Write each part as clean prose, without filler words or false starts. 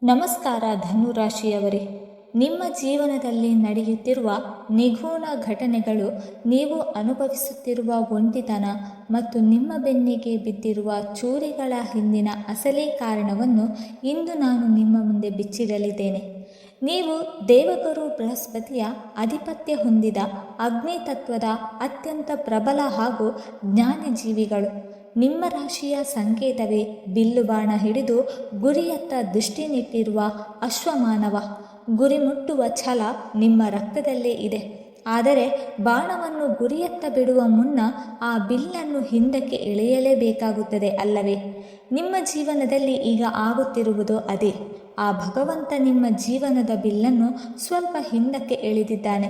ನಮಸ್ಕಾರ ಧನುರಾಶಿಯವರೇ, ನಿಮ್ಮ ಜೀವನದಲ್ಲಿ ನಡೆಯುತ್ತಿರುವ ನಿಗೂಢ ಘಟನೆಗಳು, ನೀವು ಅನುಭವಿಸುತ್ತಿರುವ ಒಂಟಿತನ ಮತ್ತು ನಿಮ್ಮ ಬೆನ್ನಿಗೆ ಬಿದ್ದಿರುವ ಚೂರಿಗಳ ಹಿಂದಿನ ಅಸಲಿ ಕಾರಣವನ್ನು ಇಂದು ನಾನು ನಿಮ್ಮ ಮುಂದೆ ಬಿಚ್ಚಿಡಲಿದ್ದೇನೆ. ನೀವು ದೇವಗುರು ಬೃಹಸ್ಪತಿಯ ಆಧಿಪತ್ಯ ಹೊಂದಿದ ಅಗ್ನಿ ತತ್ವದ ಅತ್ಯಂತ ಪ್ರಬಲ ಹಾಗೂ ಜ್ಞಾನಜೀವಿಗಳು. ನಿಮ್ಮ ರಾಶಿಯ ಸಂಕೇತವೇ ಬಿಲ್ಲು ಬಾಣ ಹಿಡಿದು ಗುರಿಯತ್ತ ದೃಷ್ಟಿ ನೆಟ್ಟಿರುವ ಅಶ್ವಮಾನವ. ಗುರಿ ಮುಟ್ಟುವ ಛಲ ನಿಮ್ಮ ರಕ್ತದಲ್ಲೇ ಇದೆ. ಆದರೆ ಬಾಣವನ್ನು ಗುರಿಯತ್ತ ಬಿಡುವ ಮುನ್ನ ಆ ಬಿಲ್ಲನ್ನು ಹಿಂದಕ್ಕೆ ಎಳೆಯಲೇಬೇಕಾಗುತ್ತದೆ ಅಲ್ಲವೇ? ನಿಮ್ಮ ಜೀವನದಲ್ಲಿ ಈಗ ಆಗುತ್ತಿರುವುದು ಅದೇ. ಆ ಭಗವಂತ ನಿಮ್ಮ ಜೀವನದ ಬಿಲ್ಲನ್ನು ಸ್ವಲ್ಪ ಹಿಂದಕ್ಕೆ ಎಳೆದಿದ್ದಾನೆ.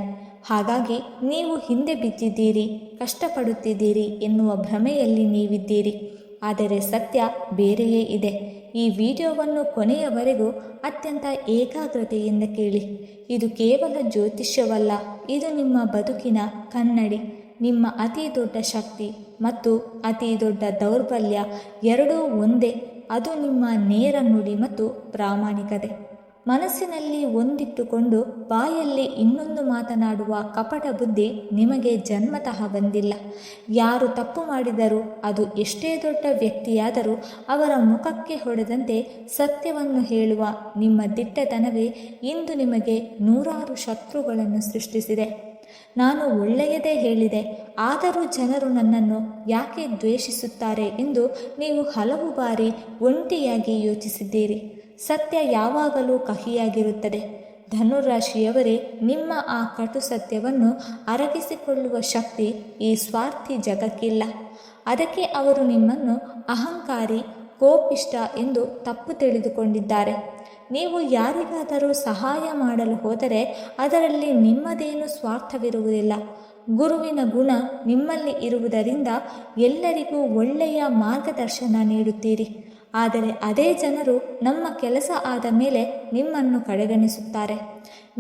ಹಾಗಾಗಿ ನೀವು ಹಿಂದೆ ಬಿದ್ದಿದ್ದೀರಿ, ಕಷ್ಟಪಡುತ್ತಿದ್ದೀರಿ ಎನ್ನುವ ಭ್ರಮೆಯಲ್ಲಿ ನೀವಿದ್ದೀರಿ. ಆದರೆ ಸತ್ಯ ಬೇರೆಯೇ ಇದೆ. ಈ ವಿಡಿಯೋವನ್ನು ಕೊನೆಯವರೆಗೂ ಅತ್ಯಂತ ಏಕಾಗ್ರತೆಯಿಂದ ಕೇಳಿ. ಇದು ಕೇವಲ ಜ್ಯೋತಿಷ್ಯವಲ್ಲ, ಇದು ನಿಮ್ಮ ಬದುಕಿನ ಕನ್ನಡಿ. ನಿಮ್ಮ ಅತಿ ದೊಡ್ಡ ಶಕ್ತಿ ಮತ್ತು ಅತಿ ದೊಡ್ಡ ದೌರ್ಬಲ್ಯ ಎರಡೂ ಒಂದೇ. ಅದು ನಿಮ್ಮ ನೇರ ನುಡಿ ಮತ್ತು ಪ್ರಾಮಾಣಿಕತೆ. ಮನಸ್ಸಿನಲ್ಲಿ ಒಂದಿಟ್ಟುಕೊಂಡು ಬಾಯಲ್ಲಿ ಇನ್ನೊಂದು ಮಾತನಾಡುವ ಕಪಟ ಬುದ್ಧಿ ನಿಮಗೆ ಜನ್ಮತಃ ಬಂದಿಲ್ಲ. ಯಾರು ತಪ್ಪು ಮಾಡಿದರೂ, ಅದು ಎಷ್ಟೇ ದೊಡ್ಡ ವ್ಯಕ್ತಿಯಾದರೂ, ಅವರ ಮುಖಕ್ಕೆ ಹೊಡೆದಂತೆ ಸತ್ಯವನ್ನು ಹೇಳುವ ನಿಮ್ಮ ದಿಟ್ಟತನವೇ ಇಂದು ನಿಮಗೆ ನೂರಾರು ಶತ್ರುಗಳನ್ನು ಸೃಷ್ಟಿಸಿದೆ. ನಾನು ಒಳ್ಳೆಯದೇ ಹೇಳಿದೆ, ಆದರೂ ಜನರು ನನ್ನನ್ನು ಯಾಕೆ ದ್ವೇಷಿಸುತ್ತಾರೆ ಎಂದು ನೀವು ಹಲವು ಬಾರಿ ಒಂಟಿಯಾಗಿ ಯೋಚಿಸಿದ್ದೀರಿ. ಸತ್ಯ ಯಾವಾಗಲೂ ಕಹಿಯಾಗಿರುತ್ತದೆ. ಧನುರಾಶಿಯವರೇ, ನಿಮ್ಮ ಆ ಕಟು ಸತ್ಯವನ್ನು ಅರಗಿಸಿಕೊಳ್ಳುವ ಶಕ್ತಿ ಈ ಸ್ವಾರ್ಥಿ ಜಗಕ್ಕಿಲ್ಲ. ಅದಕ್ಕೆ ಅವರು ನಿಮ್ಮನ್ನು ಅಹಂಕಾರಿ, ಕೋಪಿಷ್ಟ ಎಂದು ತಪ್ಪು ತಿಳಿದುಕೊಂಡಿದ್ದಾರೆ. ನೀವು ಯಾರಿಗಾದರೂ ಸಹಾಯ ಮಾಡಲು ಹೋದರೆ ಅದರಲ್ಲಿ ನಿಮ್ಮದೇನು ಸ್ವಾರ್ಥವಿರುವುದಿಲ್ಲ. ಗುರುವಿನ ಗುಣ ನಿಮ್ಮಲ್ಲಿ ಇರುವುದರಿಂದ ಎಲ್ಲರಿಗೂ ಒಳ್ಳೆಯ ಮಾರ್ಗದರ್ಶನ ನೀಡುತ್ತೀರಿ. ಆದರೆ ಅದೇ ಜನರು ನಮ್ಮ ಕೆಲಸ ಆದ ಮೇಲೆ ನಿಮ್ಮನ್ನು ಕಡೆಗಣಿಸುತ್ತಾರೆ.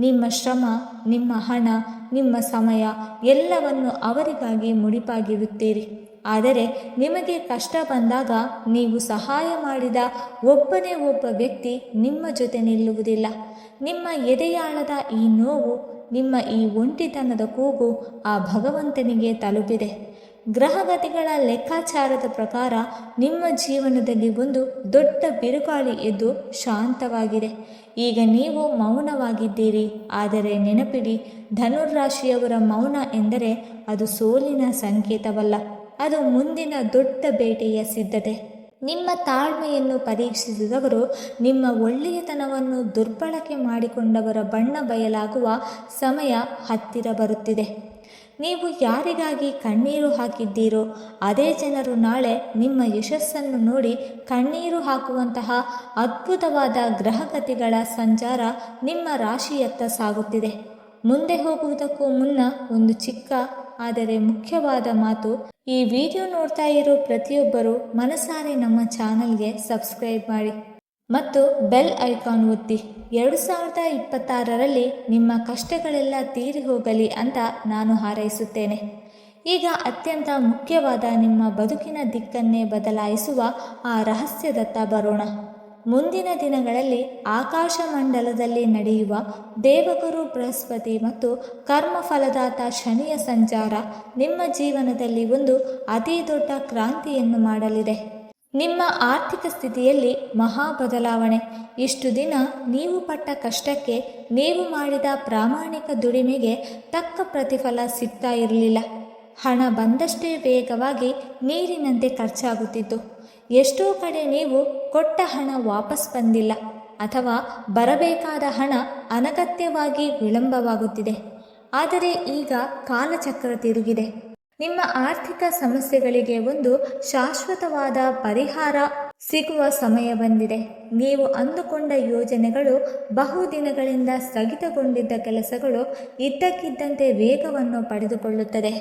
ನಿಮ್ಮ ಶ್ರಮ, ನಿಮ್ಮ ಹಣ, ನಿಮ್ಮ ಸಮಯ ಎಲ್ಲವನ್ನು ಅವರಿಗಾಗಿ ಮುಡಿಪಾಗಿಡುತ್ತೀರಿ. ಆದರೆ ನಿಮಗೆ ಕಷ್ಟ ಬಂದಾಗ ನೀವು ಸಹಾಯ ಮಾಡಿದ ಒಬ್ಬನೇ ಒಬ್ಬ ವ್ಯಕ್ತಿ ನಿಮ್ಮ ಜೊತೆ ನಿಲ್ಲುವುದಿಲ್ಲ. ನಿಮ್ಮ ಎದೆಯಾಳದ ಈ ನೋವು, ನಿಮ್ಮ ಈ ಒಂಟಿತನದ ಕೂಗು ಆ ಭಗವಂತನಿಗೆ ತಲುಪಿದೆ. ಗ್ರಹಗತಿಗಳ ಲೆಕ್ಕಾಚಾರದ ಪ್ರಕಾರ ನಿಮ್ಮ ಜೀವನದಲ್ಲಿ ಒಂದು ದೊಡ್ಡ ಬಿರುಗಾಳಿ ಎದ್ದು ಶಾಂತವಾಗಿದೆ. ಈಗ ನೀವು ಮೌನವಾಗಿದ್ದೀರಿ. ಆದರೆ ನೆನಪಿಡಿ, ಧನುರಾಶಿಯವರ ಮೌನ ಎಂದರೆ ಅದು ಸೋಲಿನ ಸಂಕೇತವಲ್ಲ, ಅದು ಮುಂದಿನ ದೊಡ್ಡ ಬೇಟೆಯ ಸಿದ್ಧತೆ. ನಿಮ್ಮ ತಾಳ್ಮೆಯನ್ನು ಪರೀಕ್ಷಿಸಿದವರು, ನಿಮ್ಮ ಒಳ್ಳೆಯತನವನ್ನು ದುರ್ಬಳಕೆ ಮಾಡಿಕೊಂಡವರ ಬಣ್ಣ ಬಯಲಾಗುವ ಸಮಯ ಹತ್ತಿರ ಬರುತ್ತಿದೆ. ನೀವು ಯಾರಿಗಾಗಿ ಕಣ್ಣೀರು ಹಾಕಿದ್ದೀರೋ ಅದೇ ಜನರು ನಾಳೆ ನಿಮ್ಮ ಯಶಸ್ಸನ್ನು ನೋಡಿ ಕಣ್ಣೀರು ಹಾಕುವಂತಹ ಅದ್ಭುತವಾದ ಗ್ರಹಗತಿಗಳ ಸಂಚಾರ ನಿಮ್ಮ ರಾಶಿಯತ್ತ ಸಾಗುತ್ತಿದೆ. ಮುಂದೆ ಹೋಗುವುದಕ್ಕೂ ಮುನ್ನ ಒಂದು ಚಿಕ್ಕ ಆದರೆ ಮುಖ್ಯವಾದ ಮಾತು. ಈ ವಿಡಿಯೋ ನೋಡ್ತಾ ಇರೋ ಪ್ರತಿಯೊಬ್ಬರು ಮನಸಾರೆ ನಮ್ಮ ಚಾನಲ್ಗೆ ಸಬ್ಸ್ಕ್ರೈಬ್ ಮಾಡಿ ಮತ್ತು ಬೆಲ್ ಐಕಾನ್ ಒತ್ತಿ. 2026ರಲ್ಲಿ ನಿಮ್ಮ ಕಷ್ಟಗಳೆಲ್ಲ ತೀರಿ ಹೋಗಲಿ ಅಂತ ನಾನು ಹಾರೈಸುತ್ತೇನೆ. ಈಗ ಅತ್ಯಂತ ಮುಖ್ಯವಾದ ನಿಮ್ಮ ಬದುಕಿನ ದಿಕ್ಕನ್ನೇ ಬದಲಾಯಿಸುವ ಆ ರಹಸ್ಯದತ್ತ ಬರೋಣ. ಮುಂದಿನ ದಿನಗಳಲ್ಲಿ ಆಕಾಶಮಂಡಲದಲ್ಲಿ ನಡೆಯುವ ದೇವಗುರು ಬೃಹಸ್ಪತಿ ಮತ್ತು ಕರ್ಮಫಲದಾತ ಶನಿಯ ಸಂಚಾರ ನಿಮ್ಮ ಜೀವನದಲ್ಲಿ ಒಂದು ಅತಿ ದೊಡ್ಡ ಕ್ರಾಂತಿಯನ್ನು ಮಾಡಲಿದೆ. ನಿಮ್ಮ ಆರ್ಥಿಕ ಸ್ಥಿತಿಯಲ್ಲಿ ಮಹಾ ಬದಲಾವಣೆ. ಇಷ್ಟು ದಿನ ನೀವು ಪಟ್ಟ ಕಷ್ಟಕ್ಕೆ, ನೀವು ಮಾಡಿದ ಪ್ರಾಮಾಣಿಕ ದುಡಿಮೆಗೆ ತಕ್ಕ ಪ್ರತಿಫಲ ಸಿಗ್ತಾ ಇರಲಿಲ್ಲ. ಹಣ ಬಂದಷ್ಟೇ ವೇಗವಾಗಿ ನೀರಿನಂತೆ ಖರ್ಚಾಗುತ್ತಿತ್ತು. ಎಷ್ಟೋ ಕಡೆ ನೀವು ಕೊಟ್ಟ ಹಣ ವಾಪಸ್ ಬಂದಿಲ್ಲ, ಅಥವಾ ಬರಬೇಕಾದ ಹಣ ಅನಗತ್ಯವಾಗಿ ವಿಳಂಬವಾಗುತ್ತಿದೆ. ಆದರೆ ಈಗ ಕಾಲಚಕ್ರ ತಿರುಗಿದೆ. ನಿಮ್ಮ ಆರ್ಥಿಕ ಸಮಸ್ಯೆಗಳಿಗೆ ಒಂದು ಶಾಶ್ವತವಾದ ಪರಿಹಾರ ಸಿಗುವ ಸಮಯ ಬಂದಿದೆ. ನೀವು ಅಂದುಕೊಂಡ ಯೋಜನೆಗಳು, ಬಹುದಿನಗಳಿಂದ ಸ್ಥಗಿತಗೊಂಡಿದ್ದ ಕೆಲಸಗಳು ಇದ್ದಕ್ಕಿದ್ದಂತೆ ವೇಗವನ್ನು ಪಡೆದುಕೊಳ್ಳುತ್ತದೆ.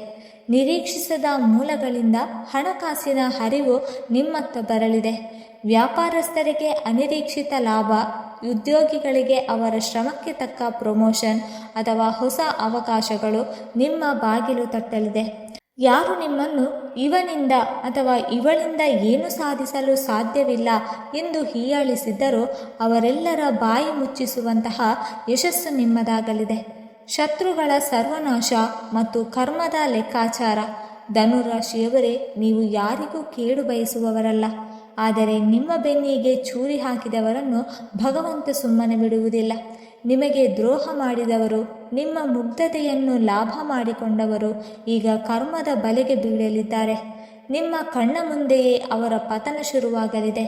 ನಿರೀಕ್ಷಿಸದ ಮೂಲಗಳಿಂದ ಹಣಕಾಸಿನ ಹರಿವು ನಿಮ್ಮತ್ತ ಬರಲಿದೆ. ವ್ಯಾಪಾರಸ್ಥರಿಗೆ ಅನಿರೀಕ್ಷಿತ ಲಾಭ, ಉದ್ಯೋಗಿಗಳಿಗೆ ಅವರ ಶ್ರಮಕ್ಕೆ ತಕ್ಕ ಪ್ರಮೋಷನ್ ಅಥವಾ ಹೊಸ ಅವಕಾಶಗಳು ನಿಮ್ಮ ಬಾಗಿಲು ತಟ್ಟಲಿದೆ. ಯಾರು ನಿಮ್ಮನ್ನು ಇವನಿಂದ ಅಥವಾ ಇವಳಿಂದ ಏನು ಸಾಧಿಸಲು ಸಾಧ್ಯವಿಲ್ಲ ಎಂದು ಹೀಯಾಳಿಸಿದ್ದರೋ ಅವರೆಲ್ಲರ ಬಾಯಿ ಮುಚ್ಚಿಸುವಂತಹ ಯಶಸ್ಸು ನಿಮ್ಮದಾಗಲಿದೆ. ಶತ್ರುಗಳ ಸರ್ವನಾಶ ಮತ್ತು ಕರ್ಮದ ಲೆಕ್ಕಾಚಾರ. ಧನುರಾಶಿಯವರೇ, ನೀವು ಯಾರಿಗೂ ಕೇಡು ಬಯಸುವವರಲ್ಲ. ಆದರೆ ನಿಮ್ಮ ಬೆನ್ನಿಗೆ ಚೂರಿ ಹಾಕಿದವರನ್ನು ಭಗವಂತ ಸುಮ್ಮನೆ ಬಿಡುವುದಿಲ್ಲ. ನಿಮಗೆ ದ್ರೋಹ ಮಾಡಿದವರು, ನಿಮ್ಮ ಮುಗ್ಧತೆಯನ್ನು ಲಾಭ ಮಾಡಿಕೊಂಡವರು ಈಗ ಕರ್ಮದ ಬಲೆಗೆ ಬೀಳಲಿದ್ದಾರೆ. ನಿಮ್ಮ ಕಣ್ಣ ಮುಂದೆಯೇ ಅವರ ಪತನ ಶುರುವಾಗಲಿದೆ.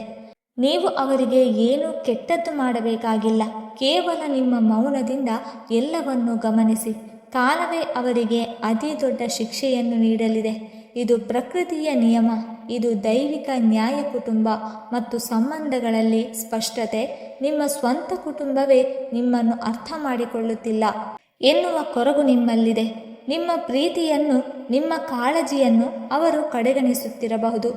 ನೀವು ಅವರಿಗೆ ಏನೂ ಕೆಟ್ಟದ್ದು ಮಾಡಬೇಕಾಗಿಲ್ಲ. ಕೇವಲ ನಿಮ್ಮ ಮೌನದಿಂದ ಎಲ್ಲವನ್ನೂ ಗಮನಿಸಿ. ಕಾಲವೇ ಅವರಿಗೆ ಅತಿ ದೊಡ್ಡ ಶಿಕ್ಷೆಯನ್ನು ನೀಡಲಿದೆ. ಇದು ಪ್ರಕೃತಿಯ ನಿಯಮ. ಇದು ದೈವಿಕ ನ್ಯಾಯ. ಕುಟುಂಬ ಮತ್ತು ಸಂಬಂಧಗಳಲ್ಲಿ ಸ್ಪಷ್ಟತೆ. ನಿಮ್ಮ ಸ್ವಂತ ಕುಟುಂಬವೇ ನಿಮ್ಮನ್ನು ಅರ್ಥ ಮಾಡಿಕೊಳ್ಳುತ್ತಿಲ್ಲ ಎನ್ನುವ ಕೊರಗು ನಿಮ್ಮಲ್ಲಿದೆ. ನಿಮ್ಮ ಪ್ರೀತಿಯನ್ನು, ನಿಮ್ಮ ಕಾಳಜಿಯನ್ನು ಅವರು ಕಡೆಗಣಿಸುತ್ತಿರಬಹುದು.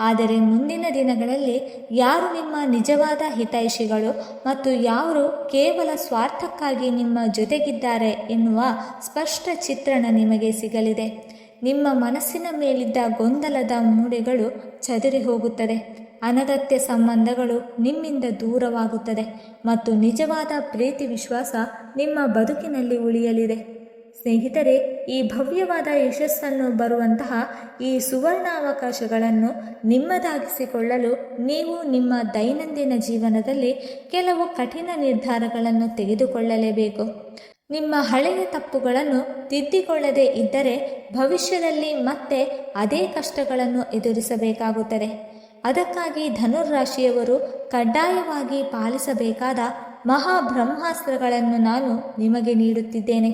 ಆದರೆ ಮುಂದಿನ ದಿನಗಳಲ್ಲಿ ಯಾರು ನಿಮ್ಮ ನಿಜವಾದ ಹಿತೈಷಿಗಳು ಮತ್ತು ಯಾರು ಕೇವಲ ಸ್ವಾರ್ಥಕ್ಕಾಗಿ ನಿಮ್ಮ ಜೊತೆಗಿದ್ದಾರೆ ಎನ್ನುವ ಸ್ಪಷ್ಟ ಚಿತ್ರಣ ನಿಮಗೆ ಸಿಗಲಿದೆ. ನಿಮ್ಮ ಮನಸ್ಸಿನ ಮೇಲಿದ್ದ ಗೊಂದಲದ ಮೂಡೆಗಳು ಚದುರಿ ಹೋಗುತ್ತದೆ. ಅನಗತ್ಯ ಸಂಬಂಧಗಳು ನಿಮ್ಮಿಂದ ದೂರವಾಗುತ್ತದೆ ಮತ್ತು ನಿಜವಾದ ಪ್ರೀತಿ ವಿಶ್ವಾಸ ನಿಮ್ಮ ಬದುಕಿನಲ್ಲಿ ಉಳಿಯಲಿದೆ. ಸ್ನೇಹಿತರೆ, ಈ ಭವ್ಯವಾದ ಯಶಸ್ಸನ್ನು ಬರುವಂತಹ ಈ ಸುವರ್ಣಾವಕಾಶಗಳನ್ನು ನಿಮ್ಮದಾಗಿಸಿಕೊಳ್ಳಲು ನೀವು ನಿಮ್ಮ ದೈನಂದಿನ ಜೀವನದಲ್ಲಿ ಕೆಲವು ಕಠಿಣ ನಿರ್ಧಾರಗಳನ್ನು ತೆಗೆದುಕೊಳ್ಳಲೇಬೇಕು. ನಿಮ್ಮ ಹಳೆಯ ತಪ್ಪುಗಳನ್ನು ತಿದ್ದಿಕೊಳ್ಳದೇ ಇದ್ದರೆ ಭವಿಷ್ಯದಲ್ಲಿ ಮತ್ತೆ ಅದೇ ಕಷ್ಟಗಳನ್ನು ಎದುರಿಸಬೇಕಾಗುತ್ತದೆ. ಅದಕ್ಕಾಗಿ ಧನುರಾಶಿಯವರು ಕಡ್ಡಾಯವಾಗಿ ಪಾಲಿಸಬೇಕಾದ ಮಹಾಬ್ರಹ್ಮಾಸ್ತ್ರಗಳನ್ನು ನಾನು ನಿಮಗೆ ನೀಡುತ್ತಿದ್ದೇನೆ.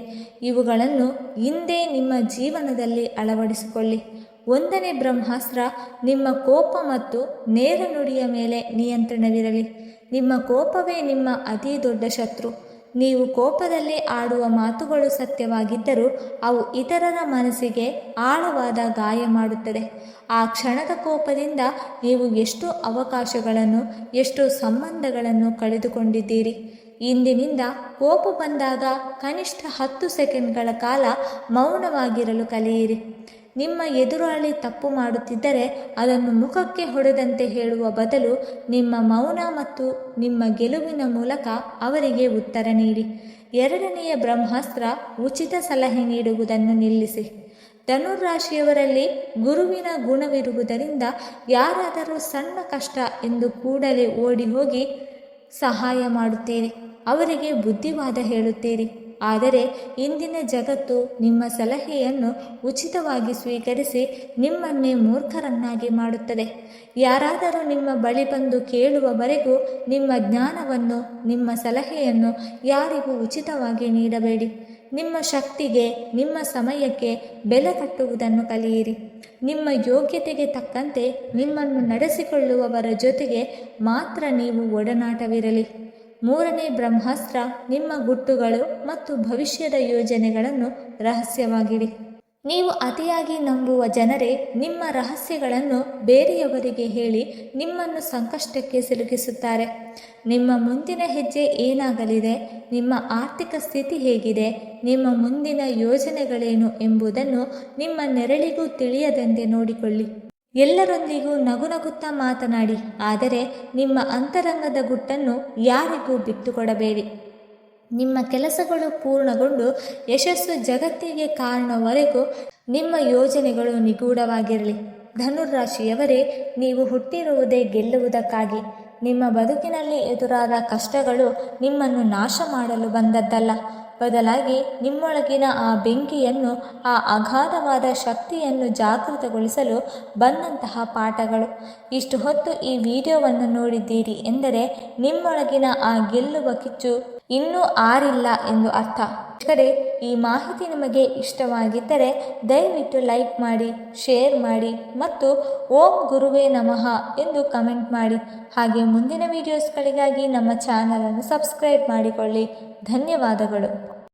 ಇವುಗಳನ್ನು ಹಿಂದೆ ನಿಮ್ಮ ಜೀವನದಲ್ಲಿ ಅಳವಡಿಸಿಕೊಳ್ಳಿ. 1ನೇ ಬ್ರಹ್ಮಾಸ್ತ್ರ, ನಿಮ್ಮ ಕೋಪ ಮತ್ತು ನೇರ ನುಡಿಯ ಮೇಲೆ ನಿಯಂತ್ರಣವಿರಲಿ. ನಿಮ್ಮ ಕೋಪವೇ ನಿಮ್ಮ ಅತಿ ದೊಡ್ಡ ಶತ್ರು. ನೀವು ಕೋಪದಲ್ಲಿ ಆಡುವ ಮಾತುಗಳು ಸತ್ಯವಾಗಿದ್ದರೂ ಅವು ಇತರರ ಮನಸ್ಸಿಗೆ ಆಳವಾದ ಗಾಯ ಮಾಡುತ್ತದೆ. ಆ ಕ್ಷಣದ ಕೋಪದಿಂದ ನೀವು ಎಷ್ಟು ಅವಕಾಶಗಳನ್ನು, ಎಷ್ಟು ಸಂಬಂಧಗಳನ್ನು ಕಳೆದುಕೊಂಡಿದ್ದೀರಿ. ಇಂದಿನಿಂದ ಕೋಪ ಬಂದಾಗ ಕನಿಷ್ಠ 10 ಸೆಕೆಂಡ್ಗಳ ಕಾಲ ಮೌನವಾಗಿರಲು ಕಲಿಯಿರಿ. ನಿಮ್ಮ ಎದುರಾಳಿ ತಪ್ಪು ಮಾಡುತ್ತಿದ್ದರೆ ಅದನ್ನು ಮುಖಕ್ಕೆ ಹೊಡೆದಂತೆ ಹೇಳುವ ಬದಲು ನಿಮ್ಮ ಮೌನ ಮತ್ತು ನಿಮ್ಮ ಗೆಲುವಿನ ಮೂಲಕ ಅವರಿಗೆ ಉತ್ತರ ನೀಡಿ. 2ನೆಯ ಬ್ರಹ್ಮಾಸ್ತ್ರ, ಉಚಿತ ಸಲಹೆ ನೀಡುವುದನ್ನು ನಿಲ್ಲಿಸಿ. ಧನುರಾಶಿಯವರಲ್ಲಿ ಗುರುವಿನ ಗುಣವಿರುವುದರಿಂದ ಯಾರಾದರೂ ಸಣ್ಣ ಕಷ್ಟ ಎಂದು ಕೂಡಲೇ ಓಡಿ ಹೋಗಿ ಸಹಾಯ ಮಾಡುತ್ತೀರಿ. ಅವರಿಗೆ ಬುದ್ಧಿವಾದ ಹೇಳುತ್ತೀರಿ. ಆದರೆ ಇಂದಿನ ಜಗತ್ತು ನಿಮ್ಮ ಸಲಹೆಯನ್ನು ಉಚಿತವಾಗಿ ಸ್ವೀಕರಿಸಿ ನಿಮ್ಮನ್ನೇ ಮೂರ್ಖರನ್ನಾಗಿ ಮಾಡುತ್ತದೆ. ಯಾರಾದರೂ ನಿಮ್ಮ ಬಳಿ ಬಂದು ಕೇಳುವವರೆಗೂ ನಿಮ್ಮ ಜ್ಞಾನವನ್ನು, ನಿಮ್ಮ ಸಲಹೆಯನ್ನು ಯಾರಿಗೂ ಉಚಿತವಾಗಿ ನೀಡಬೇಡಿ. ನಿಮ್ಮ ಶಕ್ತಿಗೆ, ನಿಮ್ಮ ಸಮಯಕ್ಕೆ ಬೆಲೆ ಕಟ್ಟುವುದನ್ನು ಕಲಿಯಿರಿ. ನಿಮ್ಮ ಯೋಗ್ಯತೆಗೆ ತಕ್ಕಂತೆ ನಿಮ್ಮನ್ನು ನಡೆಸಿಕೊಳ್ಳುವವರ ಜೊತೆಗೆ ಮಾತ್ರ ನೀವು ಒಡನಾಟವಿರಲಿ. 3ನೇ ಬ್ರಹ್ಮಾಸ್ತ್ರ, ನಿಮ್ಮ ಗುಟ್ಟುಗಳು ಮತ್ತು ಭವಿಷ್ಯದ ಯೋಜನೆಗಳನ್ನು ರಹಸ್ಯವಾಗಿಡಿ. ನೀವು ಅತಿಯಾಗಿ ನಂಬುವ ಜನರೇ ನಿಮ್ಮ ರಹಸ್ಯಗಳನ್ನು ಬೇರೆಯವರಿಗೆ ಹೇಳಿ ನಿಮ್ಮನ್ನು ಸಂಕಷ್ಟಕ್ಕೆ ಸಿಲುಕಿಸುತ್ತಾರೆ. ನಿಮ್ಮ ಮುಂದಿನ ಹೆಜ್ಜೆ ಏನಾಗಲಿದೆ, ನಿಮ್ಮ ಆರ್ಥಿಕ ಸ್ಥಿತಿ ಹೇಗಿದೆ, ನಿಮ್ಮ ಮುಂದಿನ ಯೋಜನೆಗಳೇನು ಎಂಬುದನ್ನು ನಿಮ್ಮ ನೆರಳಿಗೂ ತಿಳಿಯದಂತೆ ನೋಡಿಕೊಳ್ಳಿ. ಎಲ್ಲರೊಂದಿಗೂ ನಗುನಗುತ್ತಾ ಮಾತನಾಡಿ, ಆದರೆ ನಿಮ್ಮ ಅಂತರಂಗದ ಗುಟ್ಟನ್ನು ಯಾರಿಗೂ ಬಿಟ್ಟುಕೊಡಬೇಡಿ. ನಿಮ್ಮ ಕೆಲಸಗಳು ಪೂರ್ಣಗೊಂಡು ಯಶಸ್ಸು ಜಗತ್ತಿಗೆ ಕಾರಣವರೆಗೂ ನಿಮ್ಮ ಯೋಜನೆಗಳು ನಿಗೂಢವಾಗಿರಲಿ. ಧನುರಾಶಿಯವರೇ, ನೀವು ಹುಟ್ಟಿರುವುದೇ ಗೆಲ್ಲುವುದಕ್ಕಾಗಿ. ನಿಮ್ಮ ಬದುಕಿನಲ್ಲಿ ಎದುರಾದ ಕಷ್ಟಗಳು ನಿಮ್ಮನ್ನು ನಾಶ ಮಾಡಲು ಬಂದದ್ದಲ್ಲ, ಬದಲಾಗಿ ನಿಮ್ಮೊಳಗಿನ ಆ ಬೆಂಕಿಯನ್ನು, ಆ ಅಗಾಧವಾದ ಶಕ್ತಿಯನ್ನು ಜಾಗೃತಗೊಳಿಸಲು ಬಂದಂತಹ ಪಾಠಗಳು. ಇಷ್ಟು ಹೊತ್ತು ಈ ವಿಡಿಯೋವನ್ನು ನೋಡಿದ್ದೀರಿ ಎಂದರೆ ನಿಮ್ಮೊಳಗಿನ ಆ ಗೆಲ್ಲುವ ಕಿಚ್ಚು ಇನ್ನೂ ಆರಿಲ್ಲ ಎಂದು ಅರ್ಥ. ಈ ಮಾಹಿತಿ ನಿಮಗೆ ಇಷ್ಟವಾಗಿದ್ದರೆ ದಯವಿಟ್ಟು ಲೈಕ್ ಮಾಡಿ, ಶೇರ್ ಮಾಡಿ ಮತ್ತು ಓಂ ಗುರುವೇ ನಮಃ ಎಂದು ಕಮೆಂಟ್ ಮಾಡಿ. ಹಾಗೆ ಮುಂದಿನ ವಿಡಿಯೋಸ್ಗಳಿಗಾಗಿ ನಮ್ಮ ಚಾನಲನ್ನು ಸಬ್ಸ್ಕ್ರೈಬ್ ಮಾಡಿಕೊಳ್ಳಿ. ಧನ್ಯವಾದಗಳು.